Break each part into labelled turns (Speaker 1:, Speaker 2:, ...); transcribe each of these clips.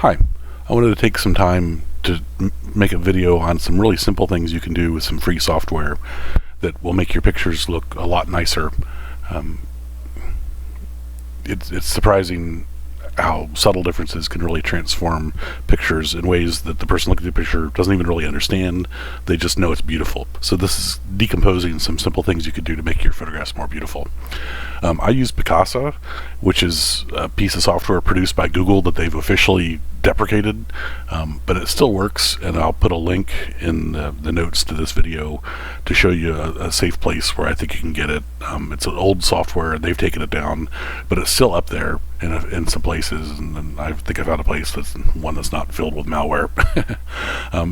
Speaker 1: Hi, I wanted to take some time to make a video on some really simple things you can do with some free software that will make your pictures look a lot nicer. Um, it's surprising how subtle differences can really transform pictures in ways that the person looking at the picture doesn't even really understand. They just know it's beautiful. So this is decomposing some simple things you could do to make your photographs more beautiful. I use Picasa, which is a piece of software produced by Google that they've officially deprecated, but it still works, and I'll put a link in the notes to this video to show you a safe place where I think you can get it. It's an old software, and they've taken it down, but it's still up there in some places, and I think I found a place that's one that's not filled with malware.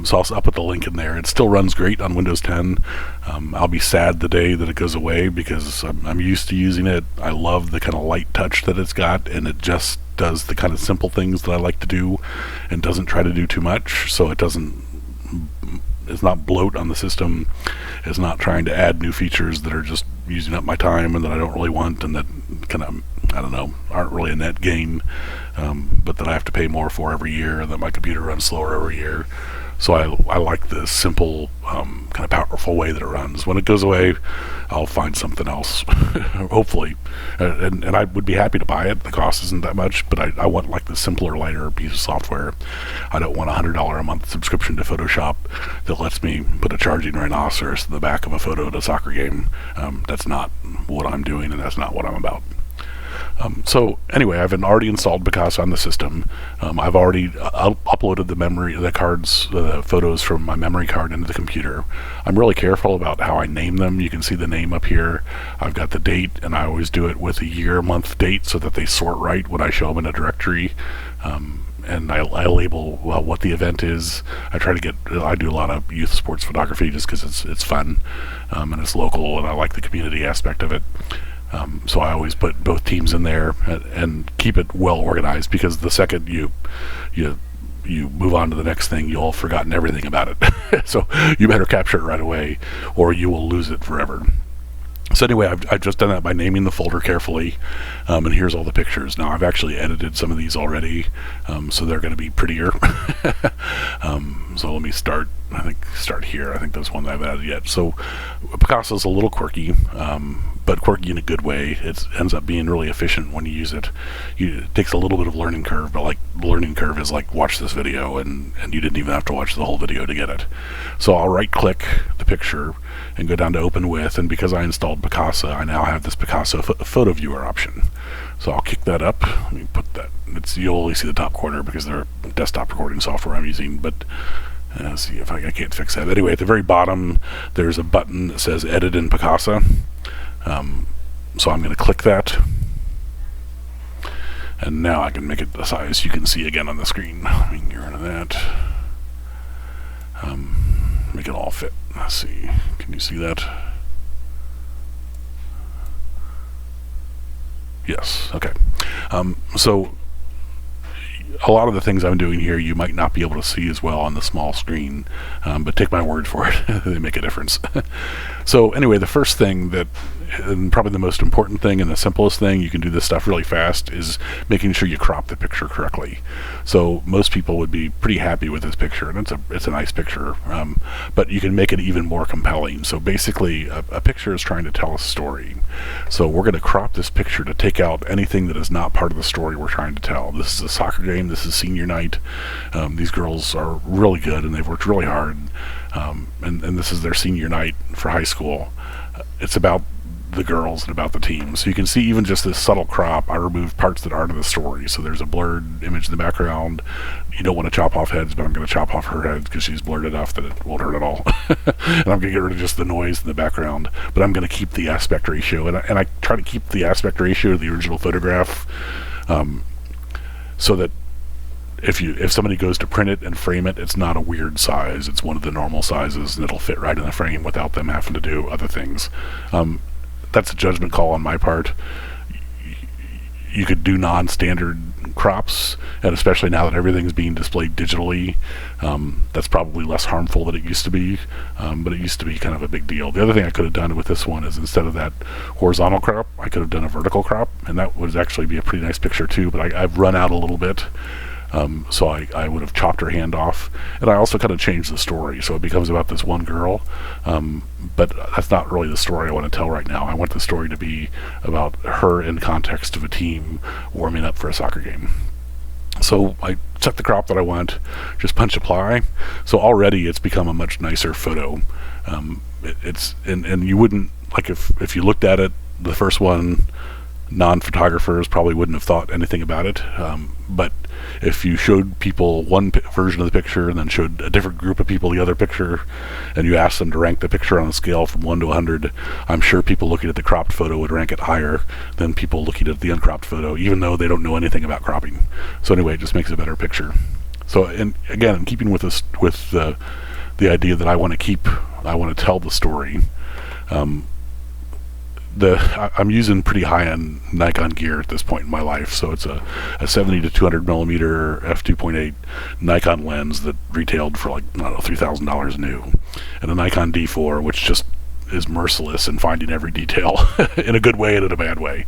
Speaker 1: So I'll put the link in there. It still runs great on Windows 10. I'll be sad the day that it goes away because I'm used to using it. I love the kind of light touch that it's got, and it just does the kind of simple things that I like to do and doesn't try to do too much, so it's not bloat on the system. It's not trying to add new features that are just using up my time and that I don't really want and that kind of, I don't know, aren't really a net gain, but that I have to pay more for every year and that my computer runs slower every year. So I like this simple, kind of powerful way that it runs. When it goes away, I'll find something else, hopefully. And I would be happy to buy it. The cost isn't that much, but I want like the simpler, lighter piece of software. I don't want a $100 a month subscription to Photoshop that lets me put a charging rhinoceros in the back of a photo at a soccer game. That's not what I'm doing, and that's not what I'm about. So anyway, I've already installed Picasa on the system. I've already uploaded the photos from my memory card into the computer. I'm really careful about how I name them. You can see the name up here. I've got the date, and I always do it with a year, month, date so that they sort right when I show them in a directory. And I label what the event is. I do a lot of youth sports photography just because it's fun, and it's local, and I like the community aspect of it. So I always put both teams in there and keep it well organized, because the second you move on to the next thing, you'll have forgotten everything about it. So you better capture it right away, or you will lose it forever. So anyway, I've just done that by naming the folder carefully, and here's all the pictures. Now I've actually edited some of these already, so they're going to be prettier. So let me start here. I think there's one that I haven't added yet. So Picasa is a little quirky, but quirky in a good way. It ends up being really efficient when you use it. It takes a little bit of learning curve, but like the learning curve is like watch this video, and you didn't even have to watch the whole video to get it. So I'll right click the picture and go down to open with, and because I installed Picasa, I now have this Picasa photo viewer option. So I'll kick that up. Let me put that. You'll only see the top corner because they're desktop recording software I'm using, but see if I can't fix that. Anyway, at the very bottom, there's a button that says Edit in Picasa. So I'm going to click that, and now I can make it the size you can see again on the screen. Let me get rid of that. Make it all fit. Let's see. Can you see that? Yes. Okay. So a lot of the things I'm doing here you might not be able to see as well on the small screen, but take my word for it. They make a difference. So anyway, the first thing and probably the most important thing and the simplest thing, you can do this stuff really fast, is making sure you crop the picture correctly. So most people would be pretty happy with this picture, and it's a nice picture, but you can make it even more compelling. So basically a picture is trying to tell a story. So we're going to crop this picture to take out anything that is not part of the story we're trying to tell. This is a soccer game. This is senior night. These girls are really good, and they've worked really hard, and this is their senior night for high school. It's about the girls and about the team. So you can see even just this subtle crop, I removed parts that aren't in the story. So there's a blurred image in the background. You don't want to chop off heads, but I'm going to chop off her head because she's blurred enough that it won't hurt at all. And I'm going to get rid of just the noise in the background, but I'm going to keep the aspect ratio, and I try to keep the aspect ratio of the original photograph, so that if somebody goes to print it and frame it, it's not a weird size. It's one of the normal sizes, and it'll fit right in the frame without them having to do other things. That's a judgment call on my part. You could do non-standard crops, and especially now that everything's being displayed digitally, that's probably less harmful than it used to be, but it used to be kind of a big deal. The other thing I could have done with this one is, instead of that horizontal crop, I could have done a vertical crop, and that would actually be a pretty nice picture too, but I've run out a little bit. So I would have chopped her hand off, and I also kind of changed the story, so it becomes about this one girl, but that's not really the story I want to tell right now. I want the story to be about her in context of a team warming up for a soccer game. So I set the crop that I want, just punch apply. So already it's become a much nicer photo. And you wouldn't, like, if you looked at it, the first one, non-photographers probably wouldn't have thought anything about it. But if you showed people one version of the picture and then showed a different group of people the other picture, and you asked them to rank the picture on a scale from 1 to 100, I'm sure people looking at the cropped photo would rank it higher than people looking at the uncropped photo, even though they don't know anything about cropping. So anyway, it just makes a better picture. So, and again, in keeping with this, with the idea that I want to tell the story. I'm using pretty high-end Nikon gear at this point in my life, so it's a 70 to 200 millimeter f2.8 Nikon lens that retailed for like, I don't know, $3,000 new, and a Nikon D4, which just is merciless in finding every detail in a good way and in a bad way.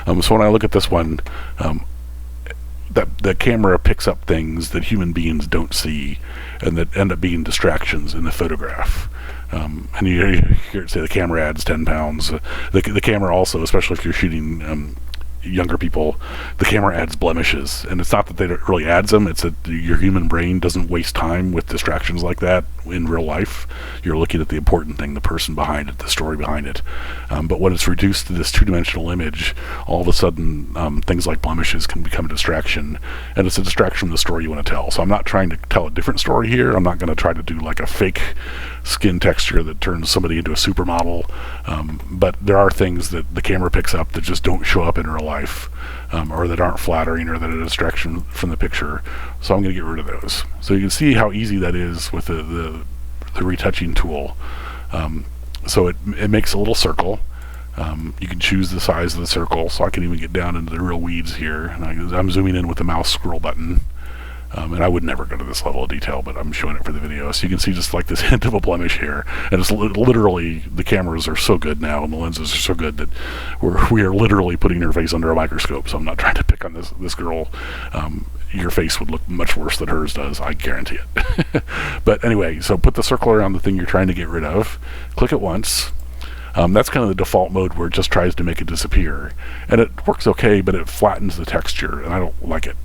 Speaker 1: So when I look at this one, that the camera picks up things that human beings don't see, and that end up being distractions in the photograph. And you hear it say the camera adds 10 pounds. The camera also, especially if you're shooting younger people, the camera adds blemishes. And it's not that they don't really adds them, it's that your human brain doesn't waste time with distractions like that in real life. You're looking at the important thing, the person behind it, the story behind it. But when it's reduced to this two-dimensional image, all of a sudden things like blemishes can become a distraction, and it's a distraction from the story you want to tell. So I'm not trying to tell a different story here. I'm not going to try to do like a fake skin texture that turns somebody into a supermodel, but there are things that the camera picks up that just don't show up in real life, or that aren't flattering, or that are a distraction from the picture. So I'm going to get rid of those. So you can see how easy that is with the retouching tool. So it makes a little circle. You can choose the size of the circle, so I can even get down into the real weeds here. And I'm zooming in with the mouse scroll button. And I would never go to this level of detail, but I'm showing it for the video. So you can see just like this hint of a blemish here. And it's literally, the cameras are so good now, and the lenses are so good that we are literally putting her face under a microscope. So I'm not trying to pick on this girl. Your face would look much worse than hers does, I guarantee it. But anyway, so put the circle around the thing you're trying to get rid of. But kind of the default mode where it just tries to make it disappear. And it works okay, but it flattens the texture, and I don't like it.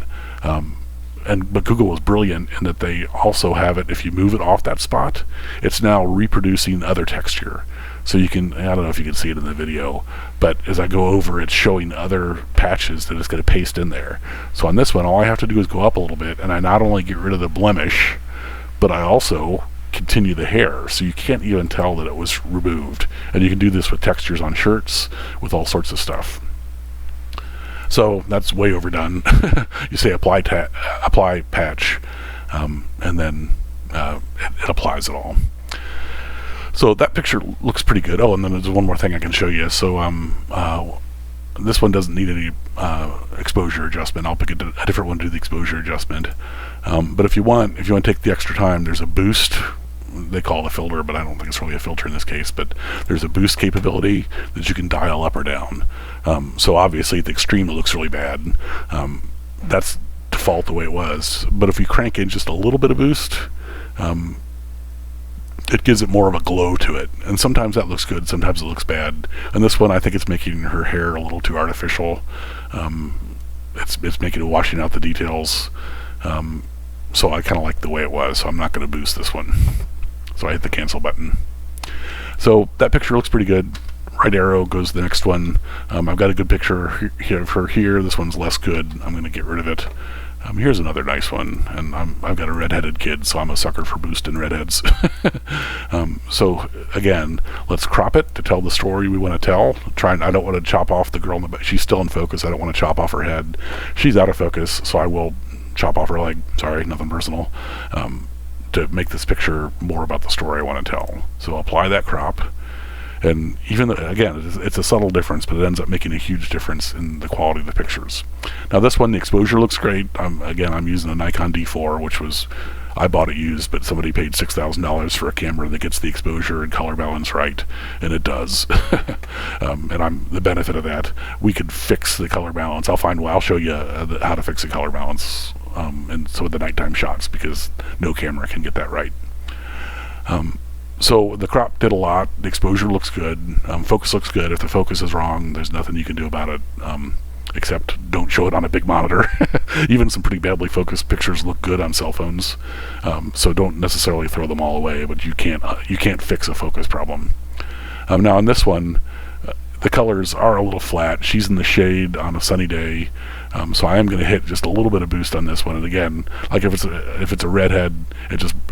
Speaker 1: But Google was brilliant in that they also have it, if you move it off that spot, it's now reproducing other texture. So you can, I don't know if you can see it in the video, but as I go over, it's showing other patches that it's going to paste in there. So on this one, all I have to do is go up a little bit, and I not only get rid of the blemish, but I also continue the hair, so you can't even tell that it was removed. And you can do this with textures on shirts, with all sorts of stuff. So that's way overdone. You say apply patch, and then it applies it all. So that picture looks pretty good. Oh, and then there's one more thing I can show you. So this one doesn't need any exposure adjustment. I'll pick a different one to do the exposure adjustment. But if you want to take the extra time, there's a boost. They call it a filter, but I don't think it's really a filter in this case. But there's a boost capability that you can dial up or down. So obviously at the extreme it looks really bad. That's default the way it was. But if we crank in just a little bit of boost, it gives it more of a glow to it. And sometimes that looks good, sometimes it looks bad. And this one, I think it's making her hair a little too artificial. It's making it washing out the details. So I kind of like the way it was, so I'm not going to boost this one. So I hit the cancel button. So that picture looks pretty good. Right arrow goes to the next one. I've got a good picture of her here. This one's less good. I'm going to get rid of it. Here's another nice one, and I've got a redheaded kid, so I'm a sucker for boosting redheads. So again, let's crop it to tell the story we want to tell. I don't want to chop off the girl in the back. She's still in focus. I don't want to chop off her head. She's out of focus, so I will chop off her leg. Sorry, nothing personal. To make this picture more about the story I want to tell. So apply that crop. And even though, again, it's a subtle difference, but it ends up making a huge difference in the quality of the pictures. Now this one, the exposure looks great. I'm using a Nikon D4, which was, I bought it used, but somebody paid $6,000 for a camera that gets the exposure and color balance right, and it does. And I'm the benefit of that. We could fix the color balance. I'll show you how to fix the color balance and so the nighttime shots, because no camera can get that right. So the crop did a lot. The exposure looks good. Focus looks good. If the focus is wrong, there's nothing you can do about it, except don't show it on a big monitor. Even some pretty badly focused pictures look good on cell phones, so don't necessarily throw them all away. But you can't fix a focus problem. Now on this one, the colors are a little flat. She's in the shade on a sunny day, so I am going to hit just a little bit of boost on this one. And again, like if it's a redhead,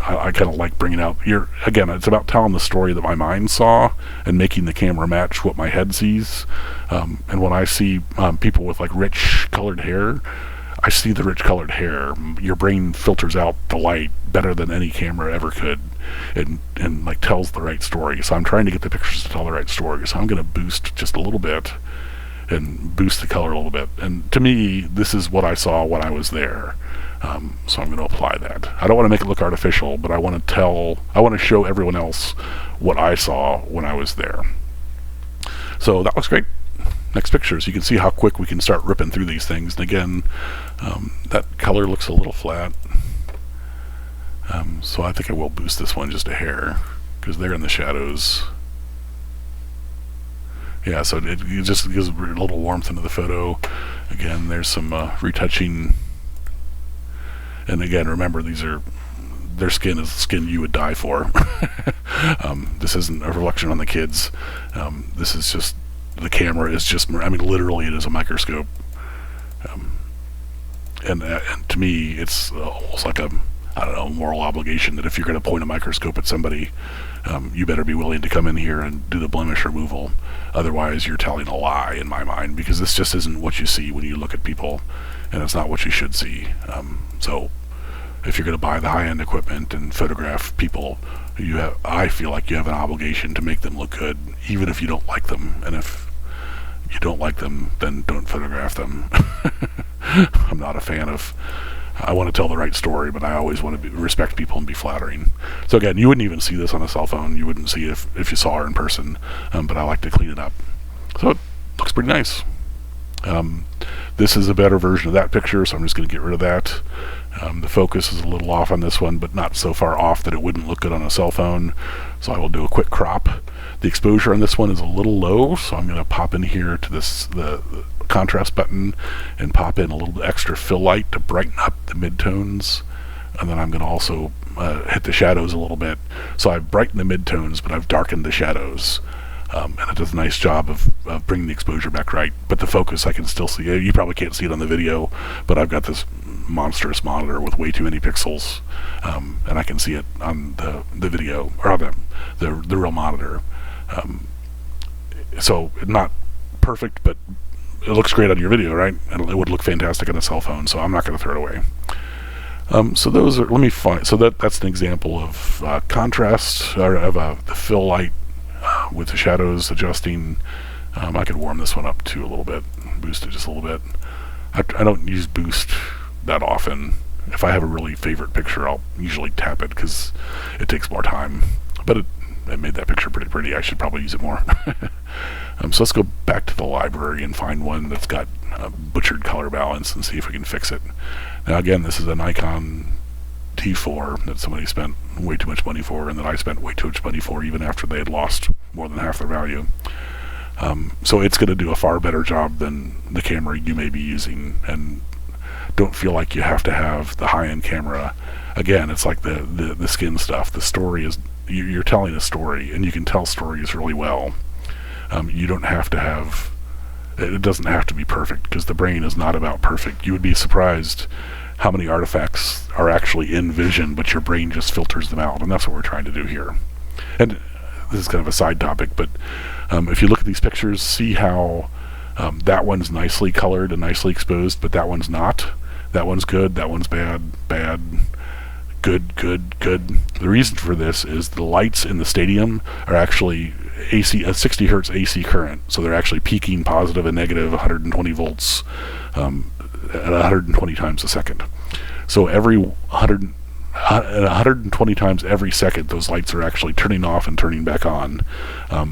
Speaker 1: I kind of like bringing out. It's about telling the story that my mind saw and making the camera match what my head sees. And when I see people with like rich colored hair, I see the rich colored hair. Your brain filters out the light better than any camera ever could, and like tells the right story. So I'm trying to get the pictures to tell the right story. So I'm going to boost just a little bit and boost the color a little bit. And to me, this is what I saw when I was there. So I'm going to apply that. I don't want to make it look artificial, but I want to show everyone else what I saw when I was there. So that looks great. Next pictures, you can see how quick we can start ripping through these things. And again, that color looks a little flat. So I think I will boost this one just a hair, because they're in the shadows. Yeah, so it just gives a little warmth into the photo. Again, there's some retouching. And again, remember, their skin is skin you would die for. This isn't a reflection on the kids. This is just, the camera is just, literally it is a microscope. And to me, it's almost like a moral obligation that if you're going to point a microscope at somebody, you better be willing to come in here and do the blemish removal. Otherwise, you're telling a lie in my mind, because this just isn't what you see when you look at people, and it's not what you should see. So if you're going to buy the high-end equipment and photograph people, I feel like you have an obligation to make them look good, even if you don't like them. And if you don't like them, then don't photograph them. I'm not a fan of, I want to tell the right story, but I always want to respect people and be flattering. So again, you wouldn't even see this on a cell phone. You wouldn't see it if you saw her in person, but I like to clean it up. So it looks pretty nice. This is a better version of that picture, so I'm just going to get rid of that. The focus is a little off on this one, but not so far off that it wouldn't look good on a cell phone. So I will do a quick crop. The exposure on this one is a little low, so I'm going to pop in here to the contrast button and pop in a little extra fill light to brighten up the midtones. And then I'm going to also hit the shadows a little bit. So I've brightened the midtones, but I've darkened the shadows. And it does a nice job of bringing the exposure back right. But the focus I can still see. You probably can't see it on the video, but I've got this monstrous monitor with way too many pixels, and I can see it on the video, or on the real monitor. So not perfect, but it looks great on your video, right? And it would look fantastic on a cell phone, so I'm not going to throw it away. So those are, let me find, so that's an example of contrast, or of the fill light with the shadows adjusting. I could warm this one up too a little bit, boost it just a little bit. I don't use boost that often. If I have a really favorite picture, I'll usually tap it because it takes more time. But it made that picture pretty pretty. I should probably use it more. So let's go back to the library and find one that's got a butchered color balance and see if we can fix it. Now again, this is a Nikon T4 that somebody spent way too much money for, and that I spent way too much money for even after they had lost more than half their value. So it's going to do a far better job than the camera you may be using, and don't feel like you have to have the high-end camera. Again, it's like the skin stuff. The story is, you're telling a story, and you can tell stories really well. You don't have to have, it doesn't have to be perfect, because the brain is not about perfect. You would be surprised how many artifacts are actually in vision, but your brain just filters them out, and that's what we're trying to do here. And this is kind of a side topic, but if you look at these pictures, see how that one's nicely colored and nicely exposed, but that one's not. That one's good, that one's bad, bad, good, good, good. The reason for this is the lights in the stadium are actually AC, a 60 hertz AC current, so they're actually peaking positive and negative 120 volts at 120 times a second. So every 120 times every second, those lights are actually turning off and turning back on,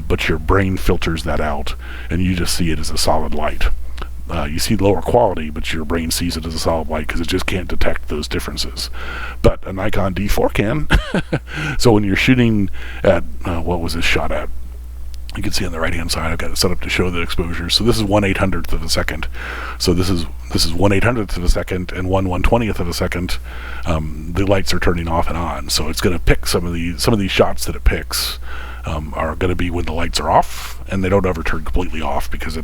Speaker 1: but your brain filters that out, and you just see it as a solid light. you see lower quality, but your brain sees it as a solid light because it just can't detect those differences. But a Nikon D4 can. So when you're shooting at, what was this shot at? You can see on the right hand side I've got it set up to show the exposure. So this is 1/800th of a second. So this is 1/800th of a second and 1/120th of a second. The lights are turning off and on. So it's going to pick some of these shots that it picks are going to be when the lights are off, and they don't ever turn completely off because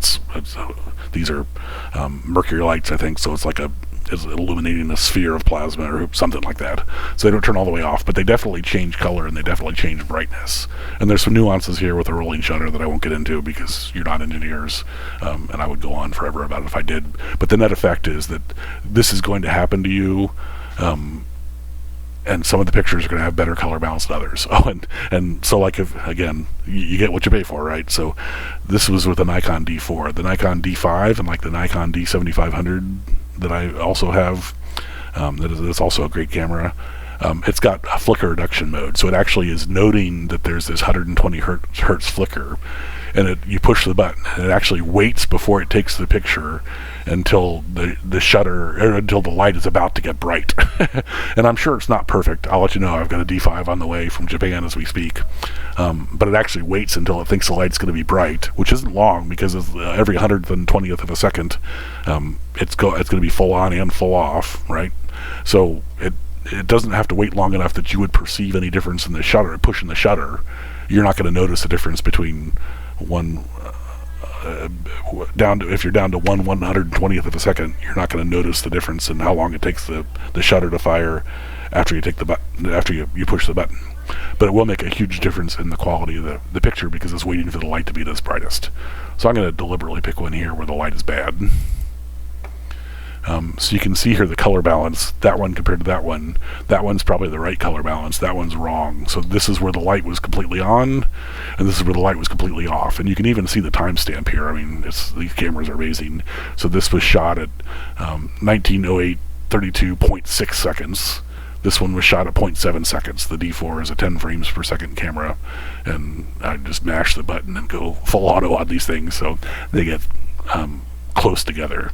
Speaker 1: these are mercury lights, I think. So it's like is illuminating a sphere of plasma or something like that. So they don't turn all the way off, but they definitely change color and they definitely change brightness. And there's some nuances here with a rolling shutter that I won't get into because you're not engineers, and I would go on forever about it if I did. But the net effect is that this is going to happen to you, and some of the pictures are going to have better color balance than others. Oh, and so like if, again, you get what you pay for, right? So this was with the Nikon D4. The Nikon D5 and like the Nikon D7500 that I also have, that's also a great camera. It's got a flicker reduction mode, so it actually is noting that there's this 120 hertz flicker, and you push the button, and it actually waits before it takes the picture until the shutter, or until the light is about to get bright. And I'm sure it's not perfect. I'll let you know. I've got a D5 on the way from Japan as we speak, but it actually waits until it thinks the light's going to be bright, which isn't long because every 120th of a second, it's going to be full on and full off, right? So it doesn't have to wait long enough that you would perceive any difference in the shutter. Pushing the shutter, you're not going to notice the difference between if you're down to 1/120th of a second, you're not going to notice the difference in how long it takes the shutter to fire after you take the button, after you push the button. But it will make a huge difference in the quality of the picture because it's waiting for the light to be at its brightest. So I'm going to deliberately pick one here where the light is bad. So you can see here the color balance, that one compared to that one's probably the right color balance, that one's wrong. So this is where the light was completely on, and this is where the light was completely off. And you can even see the timestamp here. I mean, these cameras are amazing. So this was shot at 1908 32.6 seconds. This one was shot at 0.7 seconds. The D4 is a 10 frames per second camera, and I just mash the button and go full auto on these things, so they get close together.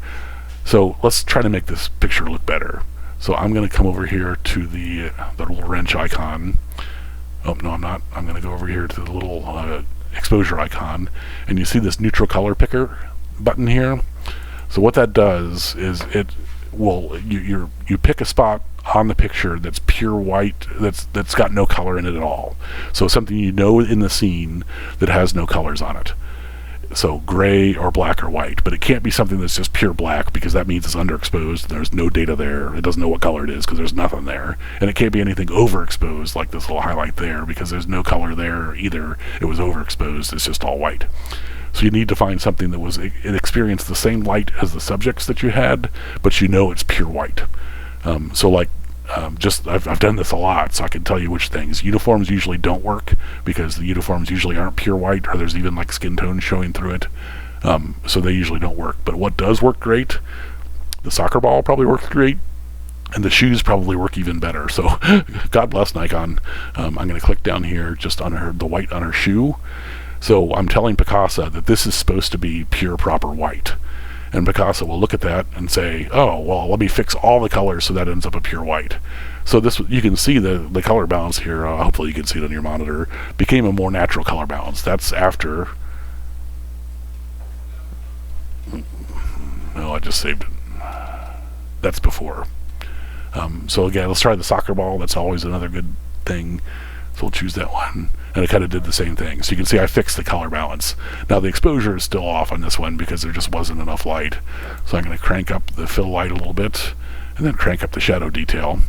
Speaker 1: So let's try to make this picture look better. So I'm going to come over here to the little wrench icon. Oh, no, I'm not. I'm going to go over here to the little exposure icon, and you see this neutral color picker button here. So what that does is you pick a spot on the picture that's pure white, that's got no color in it at all. So something you know in the scene that has no colors on it. So gray or black or white, but it can't be something that's just pure black because that means it's underexposed. There's no data there. It doesn't know what color it is because there's nothing there. And it can't be anything overexposed like this little highlight there because there's no color there either. It was overexposed. It's just all white. So you need to find something that it experienced the same light as the subjects that you had, but you know it's pure white. So like I've done this a lot, so I can tell you which things. Uniforms usually don't work because the uniforms usually aren't pure white, or there's even like skin tone showing through it. So they usually don't work. But what does work great, the soccer ball probably works great, and the shoes probably work even better. So God bless Nikon. I'm going to click down here just on the white on her shoe. So I'm telling Picasa that this is supposed to be pure proper white. And Picasa will look at that and say, oh, well, let me fix all the colors so that ends up a pure white. So this, you can see the color balance here, hopefully you can see it on your monitor, became a more natural color balance. That's after... No, I just saved it. That's before. So again, let's try the soccer ball. That's always another good thing. So we'll choose that one. And it kind of did the same thing. So you can see I fixed the color balance. Now the exposure is still off on this one because there just wasn't enough light. So I'm going to crank up the fill light a little bit and then crank up the shadow detail.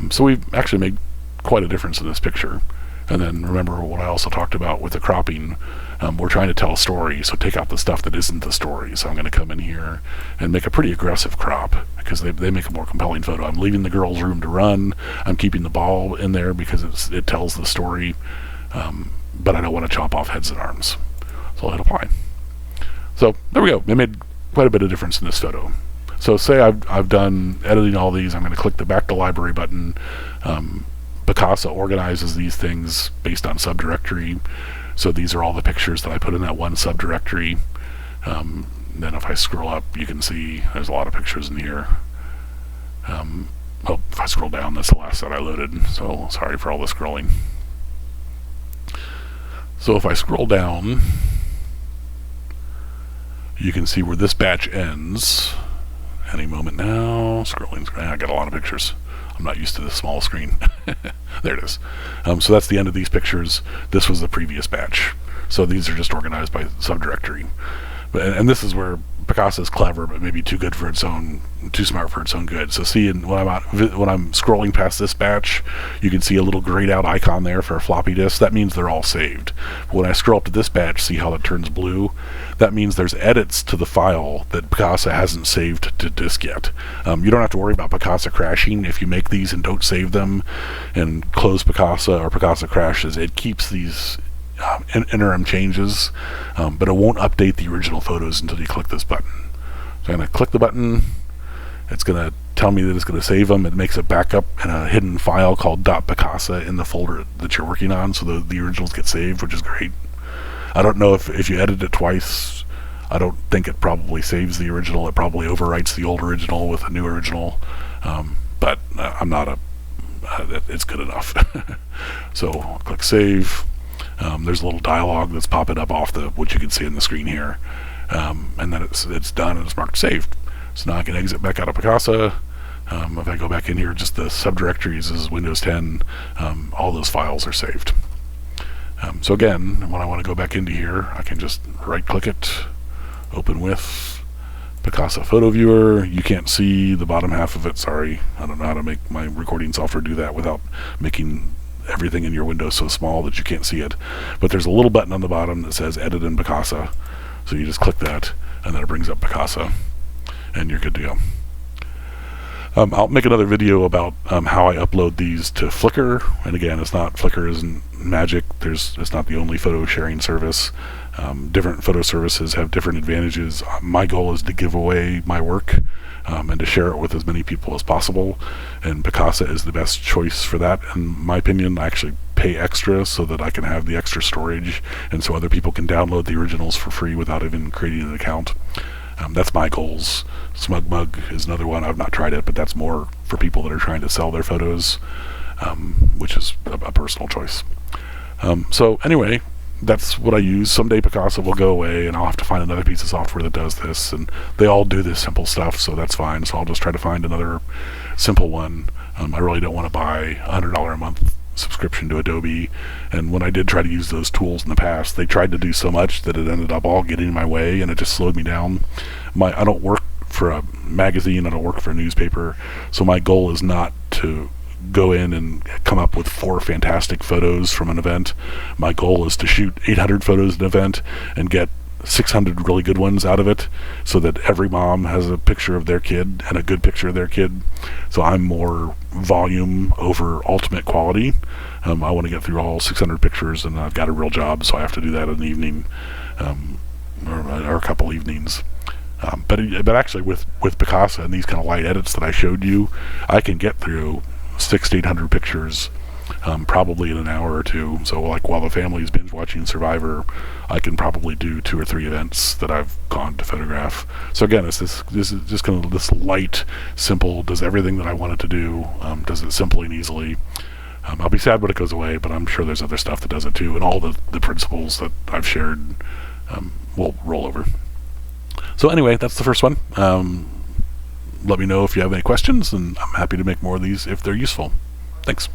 Speaker 1: So we've actually made quite a difference in this picture. And then remember what I also talked about with the cropping. We're trying to tell a story, so take out the stuff that isn't the story. So I'm going to come in here and make a pretty aggressive crop because they make a more compelling photo. I'm leaving the girl's room to run. I'm keeping the ball in there because it tells the story. But I don't want to chop off heads and arms. So I'll hit apply. So there we go. It made quite a bit of difference in this photo. So say I've done editing all these. I'm going to click the back to library button. Picasa organizes these things based on subdirectory. So these are all the pictures that I put in that one subdirectory. then if I scroll up, you can see there's a lot of pictures in here. Well, if I scroll down, that's the last set I loaded, so sorry for all the scrolling. So if I scroll down, you can see where this batch ends. Any moment now. Scrolling. I got a lot of pictures. I'm not used to this small screen. There it is. So that's the end of these pictures. This was the previous batch. So these are just organized by subdirectory. And this is where Picasa is clever, but maybe too good for its own, too smart for its own good. So see, when I'm scrolling past this batch, you can see a little grayed out icon there for a floppy disk. That means they're all saved. But when I scroll up to this batch, see how it turns blue? That means there's edits to the file that Picasa hasn't saved to disk yet. You don't have to worry about Picasa crashing. If you make these and don't save them and close Picasa or Picasa crashes, it keeps these interim changes, but it won't update the original photos until you click this button. So I'm going to click the button. It's going to tell me that it's going to save them. It makes a backup in a hidden file called .picasa in the folder that you're working on, so the originals get saved, which is great. I don't know if you edit it twice, I don't think it probably saves the original. It probably overwrites the old original with a new original, but I'm not it's good enough. So click save. There's a little dialog that's popping up off what you can see in the screen here, and then it's done and it's marked saved. So now I can exit back out of Picasa. If I go back in here, just the subdirectories is Windows 10. All those files are saved. So again, when I want to go back into here, I can just right-click it, open with Picasa Photo Viewer. You can't see the bottom half of it. Sorry, I don't know how to make my recording software do that without making everything in your window so small that you can't see it. But there's a little button on the bottom that says Edit in Picasa. So you just click that, and then it brings up Picasa, and you're good to go. I'll make another video about how I upload these to Flickr. And again, Flickr isn't magic. It's not the only photo sharing service. Different photo services have different advantages. My goal is to give away my work and to share it with as many people as possible. And Picasa is the best choice for that. In my opinion, I actually pay extra so that I can have the extra storage, and so other people can download the originals for free without even creating an account. That's my goals. SmugMug is another one. I've not tried it, but that's more for people that are trying to sell their photos, which is a personal choice. So anyway, that's what I use. Someday Picasa will go away, and I'll have to find another piece of software that does this, and they all do this simple stuff, so that's fine. So I'll just try to find another simple one. I really don't want to buy a $100 a month subscription to Adobe, and when I did try to use those tools in the past, they tried to do so much that it ended up all getting in my way, and it just slowed me down. I don't work for a magazine, I don't work for a newspaper, so my goal is not to go in and come up with 4 fantastic photos from an event. My goal is to shoot 800 photos at an event and get 600 really good ones out of it, so that every mom has a picture of their kid and a good picture of their kid. So I'm more volume over ultimate quality. I want to get through all 600 pictures, and I've got a real job, so I have to do that in the evening, or a couple evenings. But actually with Picasa and these kind of light edits that I showed you, I can get through 600 to 800 pictures probably in an hour or two. So like while the family's binge watching Survivor, I can probably do 2 or 3 events that I've gone to photograph. So again, this is just kind of this light, simple, does everything that I want it to do, does it simply and easily. I'll be sad when it goes away, but I'm sure there's other stuff that does it too, and all the principles that I've shared will roll over. So anyway, that's the first one. Let me know if you have any questions, and I'm happy to make more of these if they're useful. Thanks.